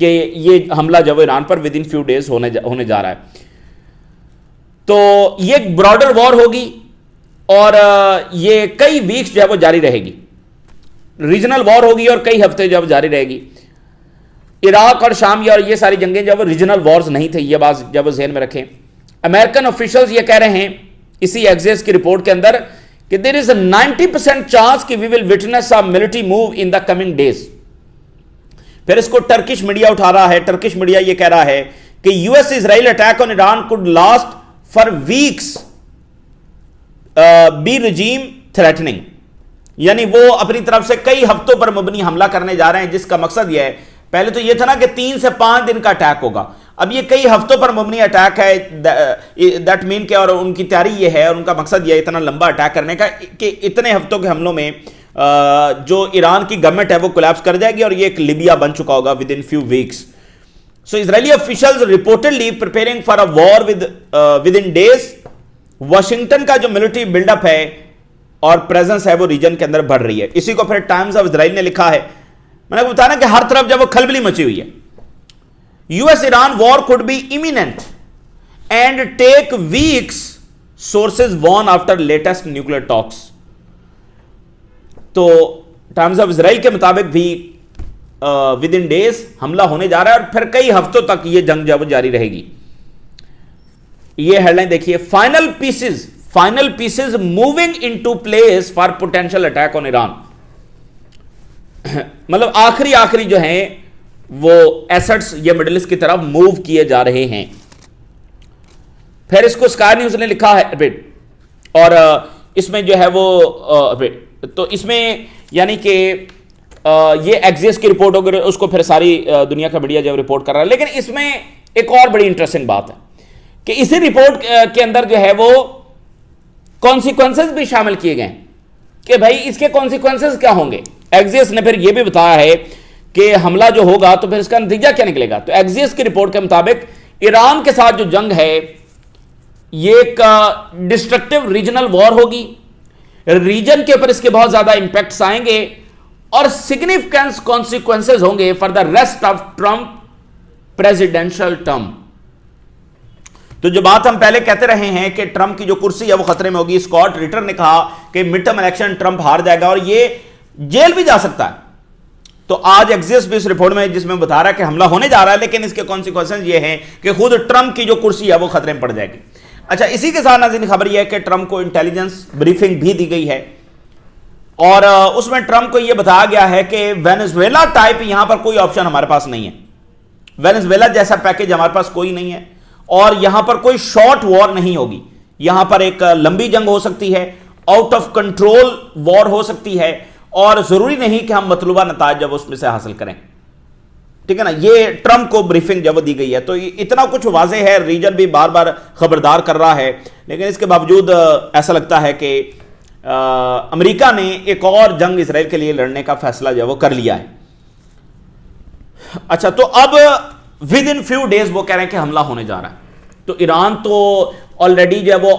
کہ یہ حملہ جو ایران پر ود ان فیو ڈیز ہونے جا رہا ہے. تو یہ ایک براڈر وار ہوگی اور یہ کئی ویکس جو ہے وہ جاری رہے گی. ریجنل وار ہوگی اور کئی ہفتے جو ہے جاری رہے گی. عراق اور شام اور یہ ساری جنگیں جو ہے وہ ریجنل وارز نہیں تھے, یہ بات جب وہ ذہن میں رکھیں. امریکن آفیشلز یہ کہہ رہے ہیں اسی ایکسیس کی رپورٹ کے اندر کہ دیر از اے 90% چانس کہ we will witness a military move in the coming days. پھر اس کو ٹرکش میڈیا اٹھا رہا ہے. ٹرکش میڈیا یہ کہہ رہا ہے کہ U S Israel attack on Iran could last for weeks be regime threatening, یعنی وہ اپنی طرف سے کئی ہفتوں پر مبنی حملہ کرنے جا رہے ہیں, جس کا مقصد یہ ہے, پہلے تو یہ تھا نا کہ 3 سے 5 دن کا اٹیک ہوگا, اب یہ کئی ہفتوں پر مبنی اٹیک ہے. دیٹ مین کہ اور ان کی تیاری یہ ہے اور ان کا مقصد یہ اتنا لمبا اٹیک کرنے کا کہ اتنے ہفتوں کے حملوں میں جو ایران کی گورنمنٹ ہے وہ کولیپس کر جائے گی اور یہ ایک لیبیا بن چکا ہوگا with in few weeks. So Israeli officials reportedly preparing for a war within days. Washington کا جو ملٹری بلڈ اپ ہے اور پریزنس ہے وہ ریجن کے اندر بڑھ رہی ہے. اسی کو پھر ٹائمز آف اسرائیل نے لکھا ہے, میں نے کو بتایا نا کہ ہر طرف جب وہ کھلبلی مچی ہوئی ہے. U S Iran war could be imminent and take weeks, sources warn after latest nuclear talks. تو ٹائمز آف اسرائیل کے مطابق بھی ود ان ڈیز حملہ ہونے جا رہا ہے اور پھر کئی ہفتوں تک یہ جنگ جو جاری رہے گی. یہ ہیڈ لائن دیکھیے, final pieces moving into place for potential attack on Iran. مطلب آخری جو ہیں وہ ایسٹس یہ مڈل ایسٹ کی طرف موو کیے جا رہے ہیں. پھر اس کو اسکائی نیوز نے لکھا ہے اور اس میں جو ہے وہ تو اس میں یعنی کہ یہ ایکسیس کی رپورٹ ہوگی, اس کو پھر ساری دنیا کا میڈیا جو رپورٹ کر رہا ہے. لیکن اس میں ایک اور بڑی انٹرسٹنگ بات ہے کہ اسی رپورٹ کے اندر جو ہے وہ کانسیکوینسز بھی شامل کیے گئے کہ بھائی اس کے کانسیکوینسز کیا ہوں گے. ایکسیس نے پھر یہ بھی بتایا ہے کہ حملہ جو ہوگا تو پھر اس کا نتیجہ کیا نکلے گا. تو ایکسیس کی رپورٹ کے مطابق ایران کے ساتھ جو جنگ ہے یہ ایک ڈسٹرکٹیو ریجنل وار ہوگی. ریجن کے اوپر اس کے بہت زیادہ امپیکٹس آئیں گے اور سگنیفیکنس کانسیکوینسز ہوں گے for the rest of Trump presidential term. تو جو بات ہم پہلے کہتے رہے ہیں کہ ٹرمپ کی جو کرسی ہے وہ خطرے میں ہوگی. اسکاٹ ریٹر نے کہا کہ مڈ ٹرم الیکشن ٹرمپ ہار جائے گا اور یہ جیل بھی جا سکتا ہے. تو آج ایکسیس بھی اس رپورٹ میں جس میں بتا رہا ہے کہ حملہ ہونے جا رہا ہے, لیکن اس کے کانسیکوینسز یہ ہیں کہ خود ٹرمپ کی جو کرسی ہے وہ خطرے میں پڑ جائے گی. اچھا, اسی کے ساتھ ناظرین خبر یہ ہے کہ ٹرمپ کو انٹیلیجنس بریفنگ بھی دی گئی ہے اور اس میں ٹرمپ کو یہ بتایا گیا ہے کہ وینزویلا ٹائپ یہاں پر کوئی آپشن ہمارے پاس نہیں ہے. وینزویلا جیسا پیکج ہمارے پاس کوئی نہیں ہے اور یہاں پر کوئی شارٹ وار نہیں ہوگی. یہاں پر ایک لمبی جنگ ہو سکتی ہے, آؤٹ آف کنٹرول وار ہو سکتی ہے اور ضروری نہیں کہ ہم مطلوبہ نتائج جب اس میں سے حاصل کریں. ٹھیک ہے نا, یہ ٹرمپ کو بریفنگ جب دی گئی ہے. تو اتنا کچھ واضح ہے, ریجن بھی بار بار خبردار کر رہا ہے, لیکن اس کے باوجود ایسا لگتا ہے کہ امریکہ نے ایک اور جنگ اسرائیل کے لیے لڑنے کا فیصلہ جو وہ کر لیا ہے. اچھا, تو اب ود ان فیو ڈیز وہ کہہ رہے ہیں کہ حملہ ہونے جا رہا ہے. تو ایران تو آلریڈی جو ہے وہ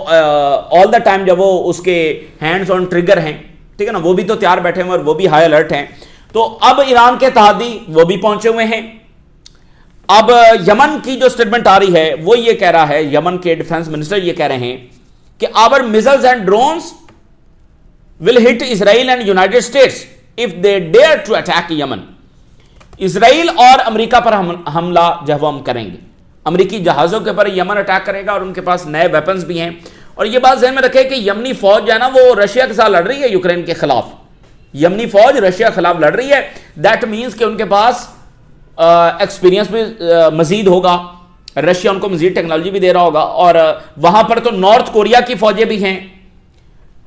آل دا ٹائم جب وہ اس کے ہینڈز آن ٹریگر ہیں, ٹھیک ہے نا, وہ بھی تو تیار بیٹھے ہیں اور وہ بھی ہائی الرٹ ہیں. تو اب ایران کے اتحادی وہ بھی پہنچے ہوئے ہیں. اب یمن کی جو سٹیٹمنٹ آ رہی ہے وہ یہ کہہ رہا ہے, یمن کے ڈیفنس منسٹر یہ کہہ رہے ہیں کہ our missiles and drones will hit Israel and United States if they dare to attack Yemen. Israel اور امریکہ پر حملہ جب ہم کریں گے, امریکی جہازوں کے اوپر یمن اٹیک کرے گا اور ان کے پاس نئے ویپنز بھی ہیں. اور یہ بات ذہن میں رکھے کہ یمنی فوج جو ہے نا وہ رشیا کے ساتھ لڑ رہی ہے یوکرین کے خلاف. یمنی فوج رشیا کے خلاف لڑ رہی ہے. دیٹ مینس کہ ان کے پاس ایکسپیرینس بھی مزید ہوگا, رشیا ان کو مزید ٹیکنالوجی بھی دے رہا ہوگا. اور وہاں پر تو نارتھ کوریا کی فوجیں بھی ہیں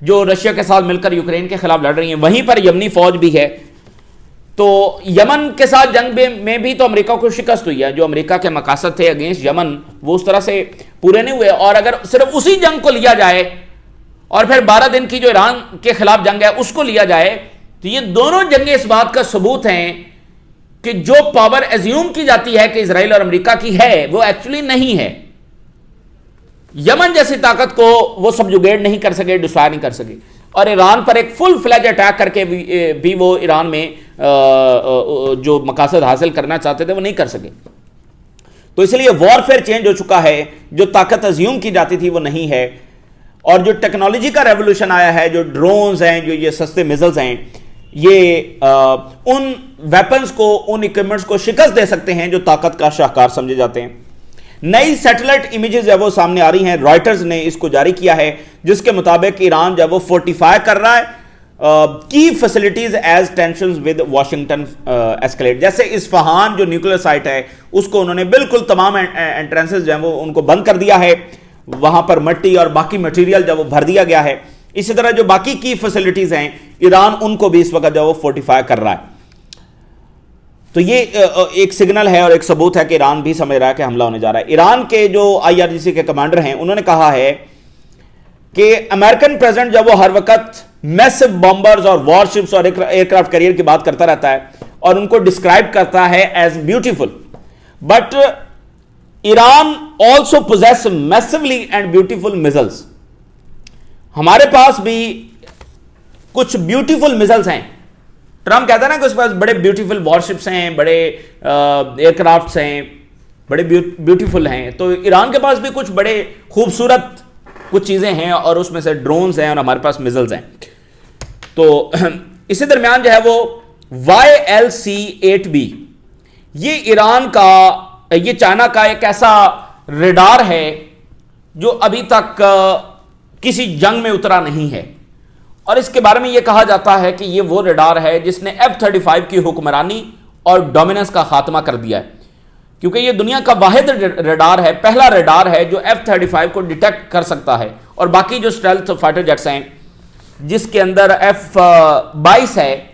جو رشیا کے ساتھ مل کر یوکرین کے خلاف لڑ رہی ہیں, وہیں پر یمنی فوج بھی ہے. تو یمن کے ساتھ جنگ میں بھی تو امریکہ کو شکست ہوئی ہے. جو امریکہ کے مقاصد تھے اگینسٹ یمن وہ اس طرح سے پورے نہیں ہوئے. اور اگر صرف اسی جنگ کو لیا جائے اور پھر 12 دن کی جو ایران کے خلاف جنگ ہے اس کو لیا جائے تو یہ دونوں جنگیں اس بات کا ثبوت ہیں کہ جو پاور ایزیوم کی جاتی ہے کہ اسرائیل اور امریکہ کی ہے وہ ایکچولی نہیں ہے. یمن جیسی طاقت کو وہ سبجوگیٹ نہیں کر سکے, ڈسٹرائے نہیں کر سکے. اور ایران پر ایک فل فلیج اٹیک کر کے بھی وہ ایران میں جو مقاصد حاصل کرنا چاہتے تھے وہ نہیں کر سکے. تو اس لیے وارفیئر چینج ہو چکا ہے. جو طاقت ازیوم کی جاتی تھی وہ نہیں ہے, اور جو ٹیکنالوجی کا ریولوشن آیا ہے, جو ڈرونز ہیں, جو یہ سستے میزلز ہیں, یہ ان ویپنز کو, ان اکوپمنٹس کو شکست دے سکتے ہیں جو طاقت کا شاہکار سمجھے جاتے ہیں. نئی سیٹلائٹ امیجز جو وہ سامنے آ رہی ہیں, رائٹرز نے اس کو جاری کیا ہے, جس کے مطابق ایران جو وہ فورٹیفائی کر رہا ہے کی facilities as tensions with Washington escalate. جیسے اصفہان جو نیوکلیر سائٹ ہے اس کو انہوں نے بالکل تمام انٹرنسز جو ہیں وہ ان کو بند کر دیا ہے, وہاں پر مٹی اور باقی مٹیریل جو وہ بھر دیا گیا ہے. اسی طرح جو باقی کی فیسلٹیز ہیں ایران ان کو بھی اس وقت جو وہ فورٹیفائی کر رہا ہے. تو یہ ایک سگنل ہے اور ایک ثبوت ہے کہ ایران بھی سمجھ رہا ہے کہ حملہ ہونے جا رہا ہے. ایران کے جو IRGC کے کمانڈر ہیں انہوں نے کہا ہے کہ امریکن پریزیڈنٹ جب وہ ہر وقت میسو بامبرز اور وار شپس اور ایئر کرافٹ کیریئر کی بات کرتا رہتا ہے اور ان کو ڈسکرائب کرتا ہے as beautiful, but Iran also possesses massively and beautiful missiles. ہمارے پاس بھی کچھ بیوٹیفل میزلز ہیں. ٹرمپ کہتا ہے نا کہ اس پاس بڑے بیوٹیفل وار شپس ہیں, بڑے ایئر کرافٹس ہیں, بڑے بیوٹیفل ہیں. تو ایران کے پاس بھی کچھ بڑے خوبصورت کچھ چیزیں ہیں, اور اس میں سے ڈرونز ہیں اور ہمارے پاس میزلز ہیں. تو اسی درمیان جو ہے وہ YLC-8B یہ ایران کا, یہ چائنا کا ایک ایسا ریڈار ہے جو ابھی تک کسی جنگ میں اترا نہیں ہے, اور اس کے بارے میں یہ کہا جاتا ہے کہ یہ وہ ریڈار ہے جس نے F-35 کی حکمرانی اور ڈومیننس کا خاتمہ کر دیا ہے, کیونکہ یہ دنیا کا واحد ریڈار ہے, پہلا ریڈار ہے جو F-35 کو ڈیٹیکٹ کر سکتا ہے, اور باقی جو اسٹیلتھ فائٹر جیٹس ہیں جس کے اندر F-22 ہے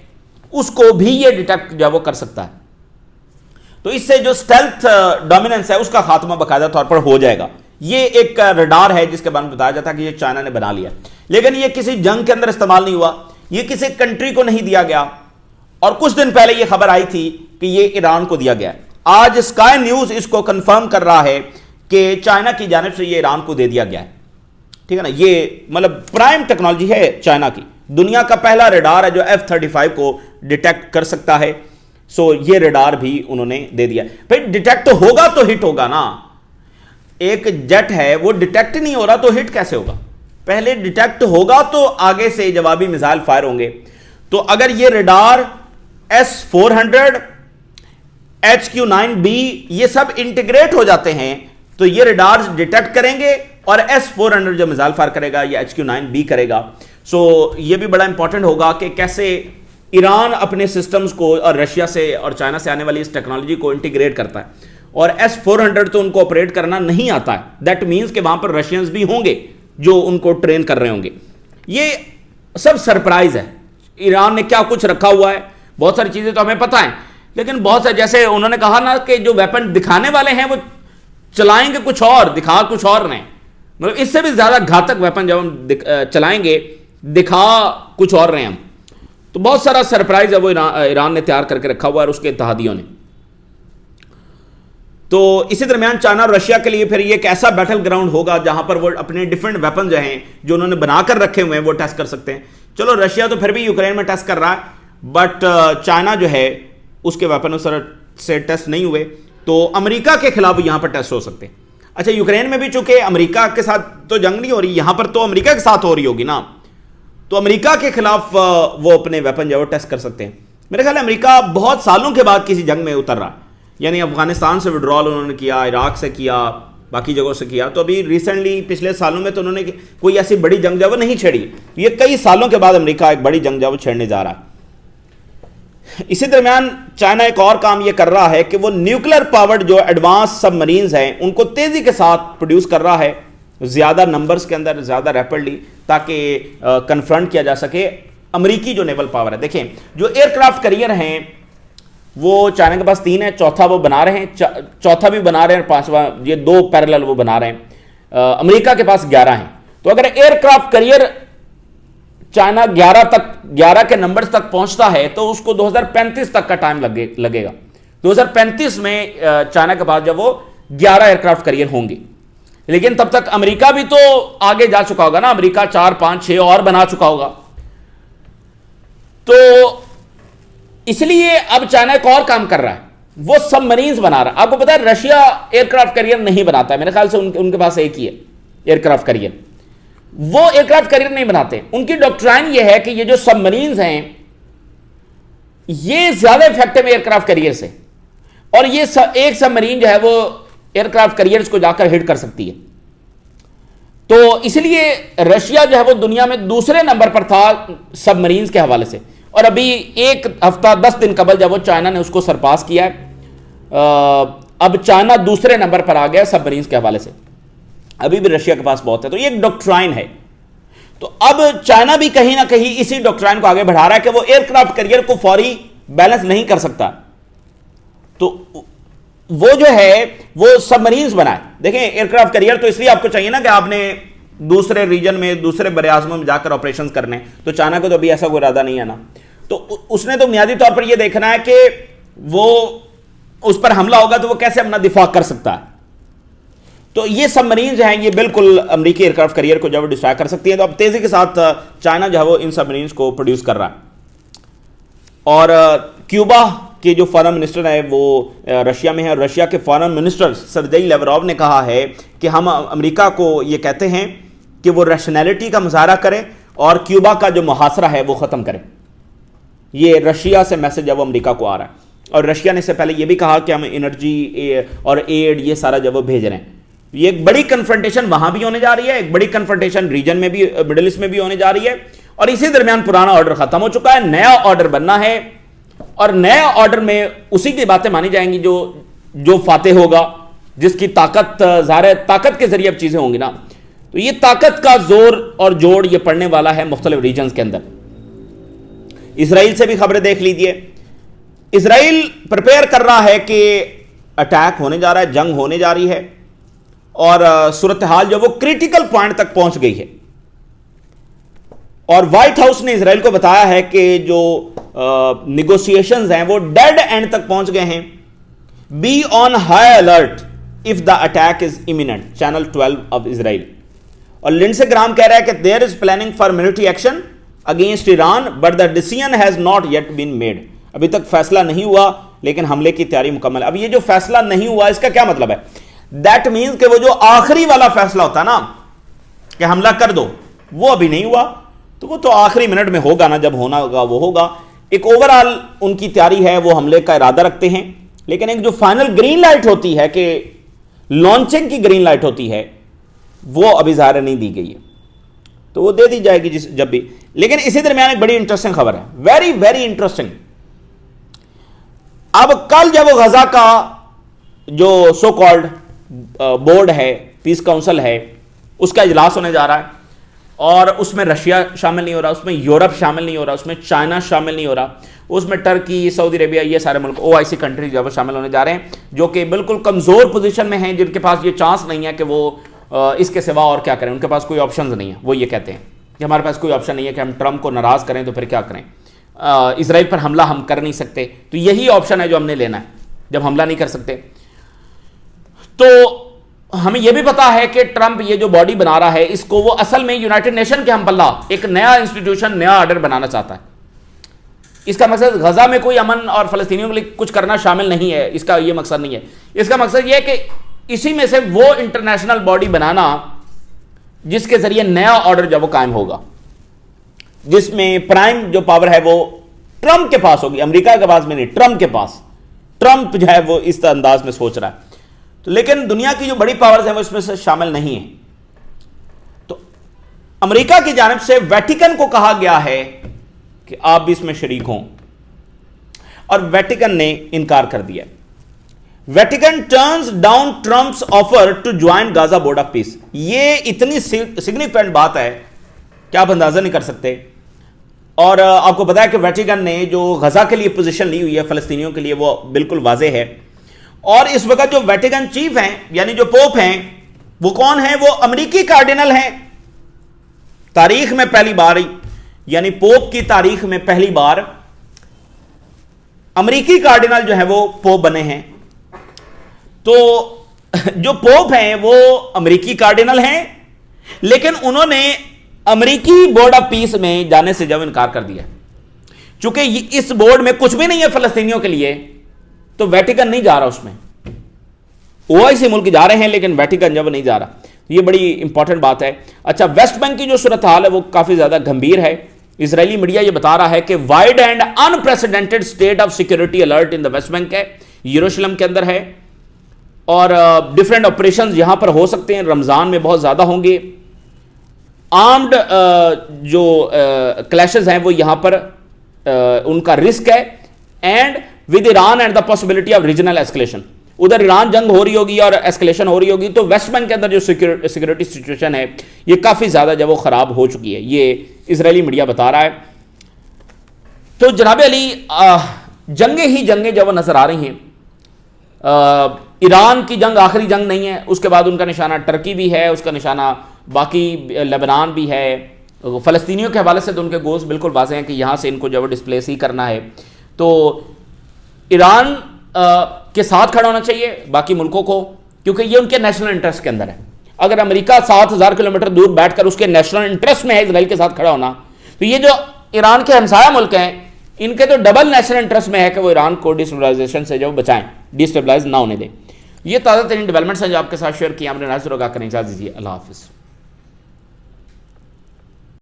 اس کو بھی یہ ڈیٹیکٹ جو وہ کر سکتا ہے. تو اس سے جو اسٹیلتھ ڈومیننس ہے اس کا خاتمہ باقاعدہ طور پر ہو جائے گا. یہ ایک ریڈار ہے جس کے بارے میں بتایا جاتا ہے کہ یہ چائنا نے بنا لیا, لیکن یہ کسی جنگ کے اندر استعمال نہیں ہوا, یہ کسی کنٹری کو نہیں دیا گیا, اور کچھ دن پہلے یہ خبر آئی تھی کہ یہ ایران کو دیا گیا. آج اسکائی نیوز اس کو کنفرم کر رہا ہے کہ چائنا کی جانب سے یہ ایران کو دے دیا گیا ہے. ٹھیک ہے نا, یہ مطلب پرائم ٹیکنالوجی ہے چائنا کی, دنیا کا پہلا ریڈار ہے جو F-35 کو ڈیٹیکٹ کر سکتا ہے. سو یہ ریڈار بھی انہوں نے دے دیا. بھائی ڈیٹیکٹ ہوگا تو ہٹ ہوگا نا, ایک جیٹ ہے وہ ڈیٹیکٹ نہیں ہو رہا تو ہٹ کیسے ہوگا؟ پہلے ڈیٹیکٹ ہوگا تو آگے سے جوابی میزائل فائر ہوں گے. تو اگر یہ ریڈار S-400 HQ-9B یہ سب انٹیگریٹ ہو جاتے ہیں تو یہ ریڈار ڈیٹیکٹ کریں گے, اور S-400 جو میزائل فائر کرے گا یا HQ-9B کرے گا. سو یہ بھی بڑا امپورٹنٹ ہوگا کہ کیسے ایران اپنے سسٹمز کو اور رشیا سے اور چائنا سے آنے والی اس ٹیکنالوجی کو انٹیگریٹ کرتا ہے, اور S-400 تو ان کو آپریٹ کرنا نہیں آتا ہے. دیٹ مینس کہ وہاں پر رشینز بھی ہوں گے جو ان کو ٹرین کر رہے ہوں گے. یہ سب سرپرائز ہے, ایران نے کیا کچھ رکھا ہوا ہے. بہت ساری چیزیں تو ہمیں پتہ ہیں, لیکن بہت سے جیسے انہوں نے کہا نا کہ جو ویپن دکھانے والے ہیں وہ چلائیں گے کچھ اور, دکھا کچھ اور رہے ہیں. مطلب اس سے بھی زیادہ گھاتک ویپن جب ہم چلائیں گے دکھا کچھ اور رہے ہیں ہم. تو بہت سارا سرپرائز ہے وہ ایران نے تیار کر کے رکھا ہوا ہے اور اس کے اتحادیوں نے. تو اسی درمیان چائنا اور رشیا کے لیے پھر یہ ایک ایسا بیٹل گراؤنڈ ہوگا جہاں پر وہ اپنے ڈیفرنٹ ویپن جو ہیں جو انہوں نے بنا کر رکھے ہوئے ہیں وہ ٹیسٹ کر سکتے ہیں. چلو رشیا تو پھر بھی یوکرین میں ٹیسٹ کر رہا ہے, بٹ چائنا جو ہے اس کے ویپن اس طرح سے ٹیسٹ نہیں ہوئے, تو امریکہ کے خلاف یہاں پر ٹیسٹ ہو سکتے ہیں. اچھا یوکرین میں بھی چونکہ امریکہ کے ساتھ تو جنگ نہیں ہو رہی, یہاں پر تو امریکہ کے ساتھ ہو رہی ہوگی نا, تو امریکہ کے خلاف وہ اپنے ویپن جو ہے وہ ٹیسٹ کر سکتے ہیں. میرے خیال ہے امریکہ بہت سالوں کے بعد کسی جنگ میں اتر رہا, یعنی افغانستان سے وڈرال انہوں نے کیا, عراق سے کیا, باقی جگہوں سے کیا. تو ابھی ریسنٹلی پچھلے سالوں میں تو انہوں نے کوئی ایسی بڑی جنگ جو ہے وہ نہیں چھیڑی. یہ کئی سالوں کے بعد امریکہ ایک بڑی جنگ جو ہے وہ چھیڑنے جا رہا ہے. اسی درمیان چائنا ایک اور کام یہ کر رہا ہے کہ وہ نیوکلیر پاورڈ جو ایڈوانس سب مرینز ہیں ان کو تیزی کے ساتھ پروڈیوس کر رہا ہے, زیادہ نمبرز کے اندر, زیادہ ریپڈلی, تاکہ کنفرنٹ کیا جا سکے امریکی جو نیول پاور ہے. دیکھیں جو ایئر کرافٹ کیریئر ہیں وہ چائنا کے پاس 3 ہے, چوتھا وہ بنا رہے ہیں, چوتھا بھی بنا رہے ہیں, 5واں یہ 2 پیرلل وہ بنا رہے ہیں. امریکہ کے پاس 11 ہیں. تو اگر ایئر کرافٹ کیریئر چائنا 11 کے نمبرز تک پہنچتا ہے تو اس کو 2035 تک کا ٹائم لگے گا. 2035 میں چائنا کے پاس جب وہ 11 ایئر کرافٹ کیریئر ہوں گے, لیکن تب تک امریکہ بھی تو آگے جا چکا ہوگا نا, امریکہ 4 5 6 اور بنا چکا ہوگا. تو اس لیے اب چائنا ایک اور کام کر رہا ہے، وہ سب مرینز بنا رہا ہے. آپ کو پتا ہے رشیا ایئر کرافٹ کیریئر نہیں بناتا ہے، میرے خیال سے ان کے پاس ایک ہی ہے ایئر کرافٹ کیریئر. وہ ایئر کرافٹ کیریئر نہیں بناتے. ان کی ڈاکٹرائن یہ ہے کہ یہ جو سب مرینز ہیں یہ زیادہ افیکٹو ایئر کرافٹ کیریئر سے، اور یہ ایک سب مرین جو ہے وہ ایئر کرافٹ کیریئرز کو جا کر ہٹ کر سکتی ہے. تو اس لیے رشیا جو ہے وہ دنیا میں دوسرے نمبر پر تھا سب مرینز کے حوالے سے، اور ابھی ایک ہفتہ 10 دن قبل جب وہ چائنا نے اس کو سرپاس کیا ہے. اب چائنا دوسرے نمبر پر آ گیا سب مرینز کے حوالے سے. ابھی بھی رشیا کے پاس بہت ہے. تو یہ ایک ڈاکٹرائن ہے. تو اب چائنا بھی کہیں نہ کہیں اسی ڈاکٹرائن کو آگے بڑھا رہا ہے کہ وہ ایئر کرافٹ کیریئر کو فوری بیلنس نہیں کر سکتا، تو وہ جو ہے وہ سب مرینز بنائے. دیکھیں ایئر کرافٹ کیریئر تو اس لیے آپ کو چاہیے نا کہ آپ نے دوسرے ریجن میں دوسرے براعظموں میں جا کر آپریشنز کرنے. تو چائنا کو تو ابھی ایسا کوئی ارادہ نہیں ہے نا. تو اس نے تو بنیادی طور پر یہ دیکھنا ہے کہ وہ اس پر حملہ ہوگا تو وہ کیسے اپنا دفاع کر سکتا ہے. تو یہ سب مرینز ہیں یہ بالکل امریکی ایئر کرافٹ کیریئر کو جب ڈسٹرائے کر سکتی ہیں. تو اب تیزی کے ساتھ چائنا جو ہے وہ ان سب مرینز کو پروڈیوس کر رہا ہے. اور کیوبا کے جو فارن منسٹر ہے وہ رشیا میں ہے، اور رشیا کے فارن منسٹر سرجئی لیوروف نے کہا ہے کہ ہم امریکہ کو یہ کہتے ہیں کہ وہ ریشنلٹی کا مظاہرہ کرے اور کیوبا کا جو محاصرہ ہے وہ ختم کرے. یہ رشیا سے میسج ہے وہ امریکہ کو آ رہا ہے. اور رشیا نے اس سے پہلے یہ بھی کہا کہ ہم انرجی اور ایڈ یہ سارا جب وہ بھیج رہے ہیں. یہ ایک بڑی کنفرنٹیشن وہاں بھی ہونے جا رہی ہے، ایک بڑی کنفرنٹیشن ریجن میں بھی، مڈل ایسٹ میں بھی ہونے جا رہی ہے. اور اسی درمیان پرانا آرڈر ختم ہو چکا ہے، نیا آرڈر بننا ہے، اور نیا آرڈر میں اسی کی باتیں مانی جائیں گی جو فاتح ہوگا، جس کی طاقت، ظاہر طاقت کے ذریعے اب چیزیں ہوں گی نا. تو یہ طاقت کا زور اور جوڑ یہ پڑنے والا ہے مختلف ریجنز کے اندر. اسرائیل سے بھی خبریں دیکھ لیجئے. اسرائیل پریپیئر کر رہا ہے کہ اٹیک ہونے جا رہا ہے، جنگ ہونے جا رہی ہے، اور صورتحال جو وہ کریٹیکل پوائنٹ تک پہنچ گئی ہے. اور وائٹ ہاؤس نے اسرائیل کو بتایا ہے کہ جو نیگوسیشنز ہیں وہ ڈیڈ اینڈ تک پہنچ گئے ہیں. Be on high alert if the attack is imminent, channel 12 of Israel. اور لنڈسے گرام کہہ رہا ہے کہ there is planning for military action against Iran but the decision has not yet been made. ابھی تک فیصلہ نہیں ہوا لیکن حملے کی تیاری مکمل. اب یہ جو فیصلہ نہیں ہوا اس کا کیا مطلب ہے؟ دیٹ مینز کہ وہ جو آخری والا فیصلہ ہوتا ہے نا کہ حملہ کر دو، وہ ابھی نہیں ہوا. تو وہ تو آخری منٹ میں ہوگا نا، جب ہونا ہوگا وہ ہوگا. ایک اوورآل ان کی تیاری ہے، وہ حملے کا ارادہ رکھتے ہیں، لیکن ایک جو فائنل گرین لائٹ ہوتی ہے کہ لانچنگ کی گرین لائٹ ہوتی ہے وہ ابھی ظاہر نہیں دی گئی ہے. تو وہ دے دی جائے گی جب بھی. لیکن اسی درمیان ایک بڑی انٹرسٹنگ خبر ہے، ویری ویری انٹرسٹنگ. اب کل جب وہ غزہ کا جو سو کالڈ بورڈ ہے، پیس کاؤنسل ہے، اس کا اجلاس ہونے جا رہا ہے، اور اس میں رشیا شامل نہیں ہو رہا، اس میں یورپ شامل نہیں ہو رہا، اس میں چائنا شامل نہیں ہو رہا، اس میں ٹرکی، سعودی عربیہ، یہ سارے ملک OIC کنٹریز جو شامل ہونے جا رہے ہیں، جو کہ بالکل کمزور پوزیشن میں ہیں، جن کے پاس یہ چانس نہیں ہے کہ وہ اس کے سوا اور کیا کریں. ان کے پاس کوئی آپشنز نہیں ہے. وہ یہ کہتے ہیں کہ ہمارے پاس کوئی آپشن نہیں ہے کہ ہم ٹرمپ کو ناراض کریں تو پھر کیا کریں، اسرائیل پر حملہ ہم کر نہیں سکتے، تو یہی آپشن ہے جو ہم نے لینا ہے جب حملہ نہیں کر سکتے. تو ہمیں یہ بھی پتا ہے کہ ٹرمپ یہ جو باڈی بنا رہا ہے اس کو وہ اصل میں یونائٹڈ نیشن کے ہم پلہ ایک نیا انسٹیٹیوشن، نیا آرڈر بنانا چاہتا ہے. اس کا مقصد غزہ میں کوئی امن اور فلسطینیوں کے لیے کچھ کرنا شامل نہیں ہے، اس کا یہ مقصد نہیں ہے. اس کا مقصد یہ ہے کہ اسی میں سے وہ انٹرنیشنل باڈی بنانا جس کے ذریعے نیا آرڈر جب وہ قائم ہوگا، جس میں پرائم جو پاور ہے وہ ٹرمپ کے پاس ہوگی، امریکہ کے پاس میں نہیں، ٹرمپ کے پاس. ٹرمپ جو ہے وہ اس انداز میں سوچ رہا ہے. تو لیکن دنیا کی جو بڑی پاورز ہیں وہ اس میں سے شامل نہیں ہیں. تو امریکہ کی جانب سے ویٹیکن کو کہا گیا ہے کہ آپ بھی اس میں شریک ہوں، اور ویٹیکن نے انکار کر دیا. Vatican turns down Trump's offer to join Gaza board of peace. یہ اتنی سگنیفیکنٹ بات ہے کہ آپ اندازہ نہیں کر سکتے. اور آپ کو پتا ہے کہ ویٹیکن نے جو غزہ کے لیے پوزیشن لی ہوئی ہے فلسطینیوں کے لیے وہ بالکل واضح ہے. اور اس وقت جو ویٹیکن چیف ہیں یعنی جو پوپ ہیں وہ کون ہیں؟ وہ امریکی کارڈینل ہیں. تاریخ میں پہلی بار، یعنی پوپ کی تاریخ میں پہلی بار امریکی کارڈینل جو ہے وہ پوپ بنے ہیں. تو جو پوپ ہیں وہ امریکی کارڈینل ہیں، لیکن انہوں نے امریکی بورڈ آف پیس میں جانے سے جب انکار کر دیا. چونکہ اس بورڈ میں کچھ بھی نہیں ہے فلسطینیوں کے لیے تو ویٹیکن نہیں جا رہا اس میں. OIC ملک جا رہے ہیں لیکن ویٹیکن جب نہیں جا رہا. یہ بڑی امپورٹنٹ بات ہے. اچھا, ویسٹ بینک کی جو صورتحال ہے وہ کافی زیادہ گھمبیر ہے. اسرائیلی میڈیا یہ بتا رہا ہے کہ wide and unprecedented state of security alert in the West Bank ہے, یروشلم کے اندر ہے, اور ڈفرینٹ آپریشنز یہاں پر ہو سکتے ہیں, رمضان میں بہت زیادہ ہوں گے. آرمڈ جو کلیشز ہیں وہ یہاں پر ان کا رسک ہے, and with Iran and the possibility of regional escalation. ادھر ایران جنگ ہو رہی ہوگی اور ایسکلیشن ہو رہی ہوگی, تو ویسٹ بینک کے اندر جو سیکورٹی سچویشن ہے یہ کافی زیادہ جو وہ خراب ہو چکی ہے, یہ اسرائیلی میڈیا بتا رہا ہے. تو جناب علی, جنگیں ہی جنگیں جو وہ نظر آ رہی ہیں. ایران کی جنگ آخری جنگ نہیں ہے, اس کے بعد ان کا نشانہ ٹرکی بھی ہے, اس کا نشانہ باقی لبنان بھی ہے. فلسطینیوں کے حوالے سے تو ان کے گولز بالکل واضح ہیں کہ یہاں سے ان کو جو ڈسپلیس ہی کرنا ہے. تو ایران کے ساتھ کھڑا ہونا چاہیے باقی ملکوں کو, کیونکہ یہ ان کے نیشنل انٹرسٹ کے اندر ہے. اگر امریکہ 7,000 کلومیٹر دور بیٹھ کر اس کے نیشنل انٹرسٹ میں ہے اسرائیل کے ساتھ کھڑا ہونا, تو یہ جو ایران کے ہمسایہ ملک ہیں ان کے تو ڈبل نیشنل انٹرسٹ میں ہے کہ وہ ایران کو ڈیسٹیبلائزیشن سے جو بچائیں, ڈیسٹیبلائز نہ ہونے دیں. یہ تازہ ترین ڈیولپمنٹس ہیں جو آپ کے ساتھ شیئر کیا ہم نے. ناظرین کو کریں اجازت دیجیے, اللہ حافظ.